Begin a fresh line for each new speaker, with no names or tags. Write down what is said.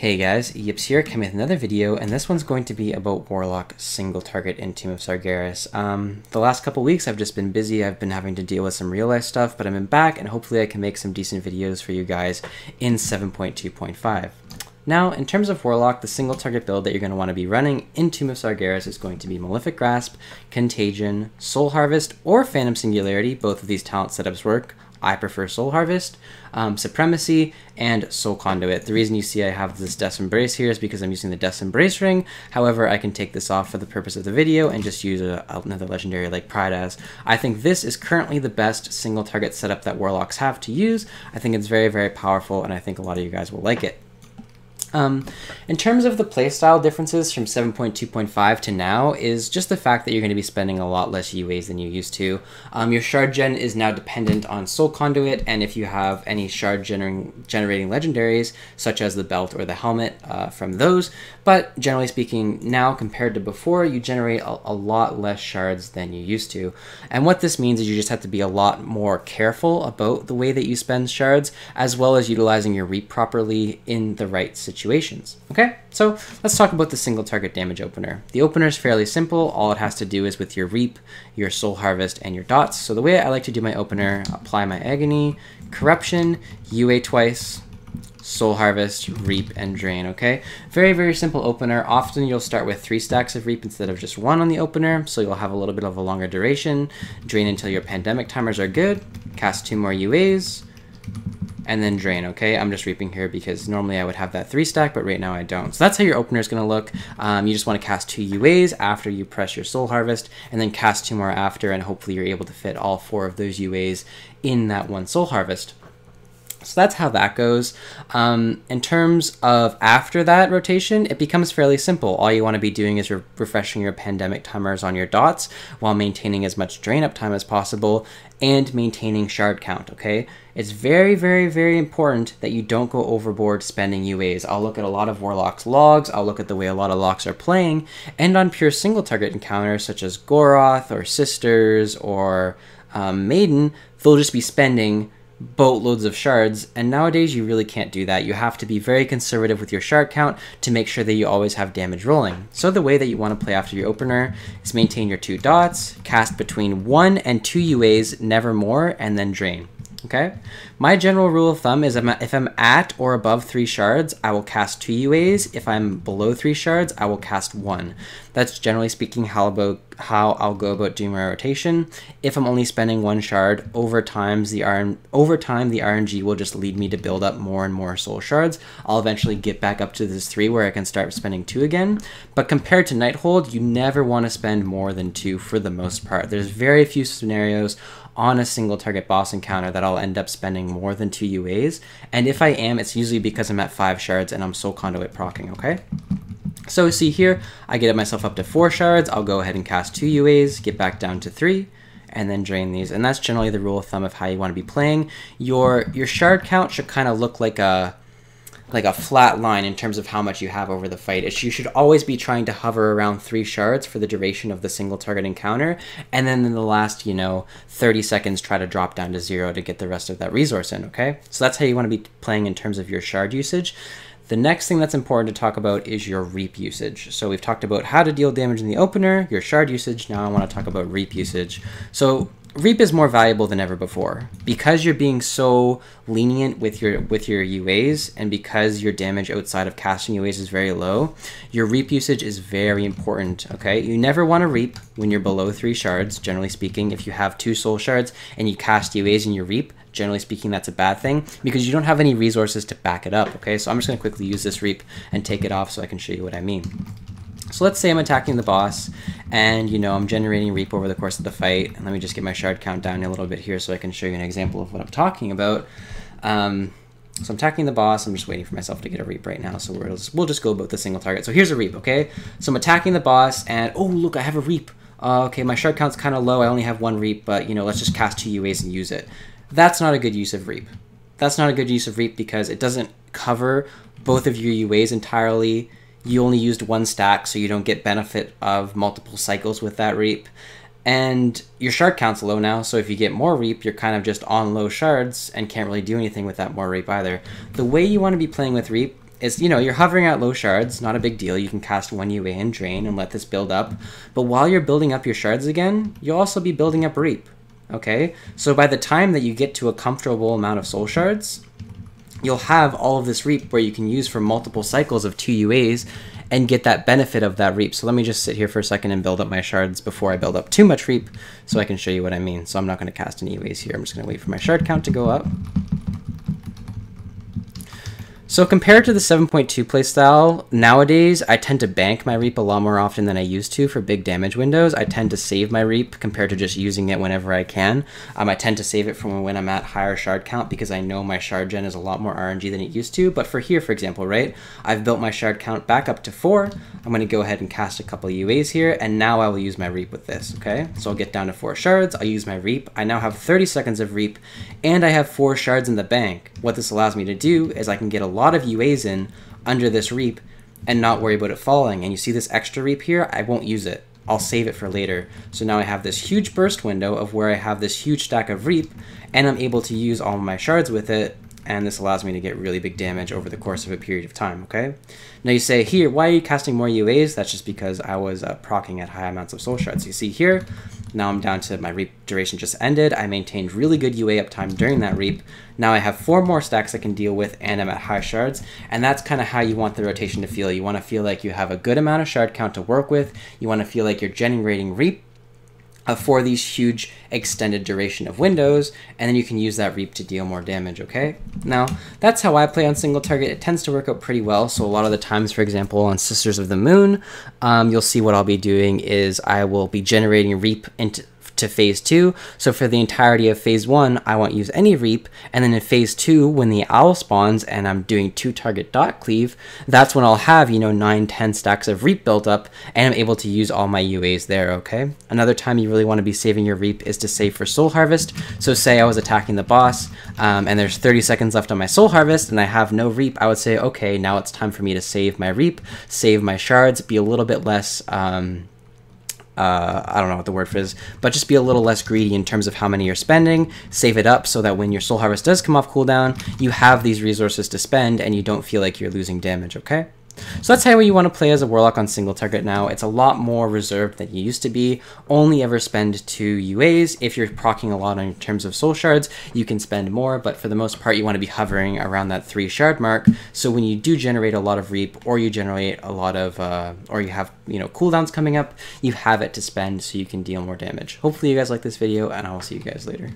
Hey guys, Yips here, coming with another video, and this one's going to be about Warlock single target in Tomb of Sargeras. The last couple weeks I've just been busy, I've been having to deal with some real life stuff, but I'm back and hopefully I can make some decent videos for you guys in 7.2.5. Now, in terms of Warlock, the single target build that you're going to want to be running in Tomb of Sargeras is going to be Malefic Grasp, Contagion, Soul Harvest, or Phantom Singularity. Both of these talent setups work. I prefer Soul Harvest, Supremacy, and Soul Conduit. The reason you see I have this Death's Embrace here is because I'm using the Death's Embrace ring. However, I can take this off for the purpose of the video and just use another legendary like Pride as. I think this is currently the best single target setup that Warlocks have to use. I think it's very, very powerful, and I think a lot of you guys will like it. In terms of the playstyle differences from 7.2.5 to now is just the fact that you're going to be spending a lot less UAs than you used to. Your shard gen is now dependent on Soul Conduit, and if you have any shard generating legendaries, such as the belt or the helmet from those, but generally speaking, now compared to before, you generate a lot less shards than you used to. And what this means is you just have to be a lot more careful about the way that you spend shards, as well as utilizing your reap properly in the right situations. Okay, so let's talk about the single target damage opener. The opener is fairly simple. All it has to do is with your reap, your soul harvest, and your dots. So the way I like to do my opener, apply my agony, corruption, UA twice, soul harvest, reap, and drain. Okay, very, very simple opener. Often you'll start with 3 stacks of reap instead of just 1 on the opener, so you'll have a little bit of a longer duration. Drain until your pandemic timers are good, cast 2 more UAs, and then drain. Okay, I'm just reaping here because normally I would have that 3 stack, but right now I don't. So that's how your opener is going to look. You just want to cast 2 UAs after you press your soul harvest, and then cast 2 more after, and hopefully you're able to fit all 4 of those UAs in that one soul harvest. So that's how that goes. In terms of after that rotation, it becomes fairly simple. All you want to be doing is refreshing your pandemic timers on your dots while maintaining as much drain uptime as possible and maintaining shard count, okay? It's very, very, very important that you don't go overboard spending UAs. I'll look at a lot of Warlock's logs, I'll look at the way a lot of locks are playing, and on pure single target encounters such as Goroth or Sisters or Maiden, they'll just be spending boatloads of shards, and nowadays you really can't do that. You have to be very conservative with your shard count to make sure that you always have damage rolling. So the way that you want to play after your opener is maintain your 2 dots, cast between 1 and 2 UAs, never more, and then drain. Okay, my general rule of thumb is if I'm at or above 3 shards, I will cast 2 UAs. If I'm below 3 shards, I will cast 1. That's generally speaking how I'll go about doing my rotation. If I'm only spending 1 shard, over time the RNG will just lead me to build up more and more soul shards. I'll eventually get back up to this 3 where I can start spending 2 again. But compared to Nighthold, you never want to spend more than 2 for the most part. There's very few scenarios on a single target boss encounter that I'll end up spending more than 2 UAs, and if I am, it's usually because I'm at 5 shards and I'm soul conduit proccing, okay? So see here, I get myself up to 4 shards, I'll go ahead and cast 2 UAs, get back down to 3, and then drain these, and that's generally the rule of thumb of how you want to be playing. Your shard count should kind of look like a flat line in terms of how much you have over the fight. You should always be trying to hover around 3 shards for the duration of the single target encounter, and then in the last, 30 seconds try to drop down to 0 to get the rest of that resource in, okay? So that's how you want to be playing in terms of your shard usage. The next thing that's important to talk about is your reap usage. So we've talked about how to deal damage in the opener, your shard usage. Now I want to talk about reap usage. So reap is more valuable than ever before because you're being so lenient with your UAs, and because your damage outside of casting UAs is very low. Your reap usage is very important. Okay, you never want to reap when you're below 3 shards. Generally speaking, if you have 2 soul shards and you cast UAs in your reap, generally speaking, that's a bad thing because you don't have any resources to back it up. Okay, so I'm just going to quickly use this reap and take it off so I can show you what I mean. So let's say I'm attacking the boss and, I'm generating reap over the course of the fight. And let me just get my shard count down a little bit here so I can show you an example of what I'm talking about. So I'm attacking the boss. I'm just waiting for myself to get a reap right now. So we'll just go about the single target. So here's a reap, okay? So I'm attacking the boss and, oh, look, I have a reap. Okay, my shard count's kind of low. I only have 1 reap, but, let's just cast 2 UAs and use it. That's not a good use of reap. That's not a good use of reap because it doesn't cover both of your UAs entirely. You only used 1 stack, so you don't get benefit of multiple cycles with that reap. And your shard count's low now, so if you get more reap, you're kind of just on low shards and can't really do anything with that more reap either. The way you want to be playing with reap is, you know, you're hovering at low shards, not a big deal. You can cast 1 UA and drain and let this build up. But while you're building up your shards again, you'll also be building up Reap. Okay, so by the time that you get to a comfortable amount of soul shards, you'll have all of this Reap where you can use for multiple cycles of 2 UAs and get that benefit of that Reap. So let me just sit here for a second and build up my shards before I build up too much Reap so I can show you what I mean. So I'm not going to cast any UAs here. I'm just going to wait for my shard count to go up. So compared to the 7.2 playstyle, nowadays I tend to bank my Reap a lot more often than I used to for big damage windows. I tend to save my Reap compared to just using it whenever I can. I tend to save it from when I'm at higher shard count because I know my shard gen is a lot more RNG than it used to. But for here, for example, right, I've built my shard count back up to 4. I'm going to go ahead and cast a couple UAs here, and now I will use my Reap with this, okay? So I'll get down to 4 shards, I'll use my Reap. I now have 30 seconds of Reap, and I have 4 shards in the bank. What this allows me to do is I can get a lot of UAs in under this Reap and not worry about it falling. And you see this extra Reap here? I won't use it. I'll save it for later. So now I have this huge burst window of where I have this huge stack of Reap, and I'm able to use all of my shards with it, and this allows me to get really big damage over the course of a period of time, okay? Now you say, here, why are you casting more UAs? That's just because I was proccing at high amounts of soul shards. You see here, now I'm down to my Reap duration just ended. I maintained really good UA uptime during that Reap. Now I have 4 more stacks I can deal with, and I'm at high shards, and that's kind of how you want the rotation to feel. You want to feel like you have a good amount of shard count to work with. You want to feel like you're generating Reap for these huge extended duration of windows, and then you can use that Reap to deal more damage, okay? Now, that's how I play on single target. It tends to work out pretty well, so a lot of the times, for example, on Sisters of the Moon, you'll see what I'll be doing is I will be generating Reap into phase 2. So for the entirety of phase 1, I won't use any Reap, and then in phase 2, when the owl spawns and I'm doing 2 target dot cleave, that's when I'll have, you know, 9-10 stacks of Reap built up, and I'm able to use all my UAs there, okay? Another time you really want to be saving your Reap is to save for Soul Harvest. So say I was attacking the boss, and there's 30 seconds left on my Soul Harvest, and I have no Reap, I would say, okay, now it's time for me to save my Reap, save my shards, be a little bit less, I don't know what the word for is, but just be a little less greedy in terms of how many you're spending. Save it up so that when your Soul Harvest does come off cooldown, you have these resources to spend and you don't feel like you're losing damage, okay? So that's how you want to play as a Warlock on single target now. It's a lot more reserved than you used to be. Only ever spend 2 UAs. If you're proccing a lot in terms of soul shards, you can spend more, but for the most part, you want to be hovering around that 3 shard mark. So when you do generate a lot of Reap, or you generate a lot of, or you have, you know, cooldowns coming up, you have it to spend so you can deal more damage. Hopefully you guys like this video, and I will see you guys later.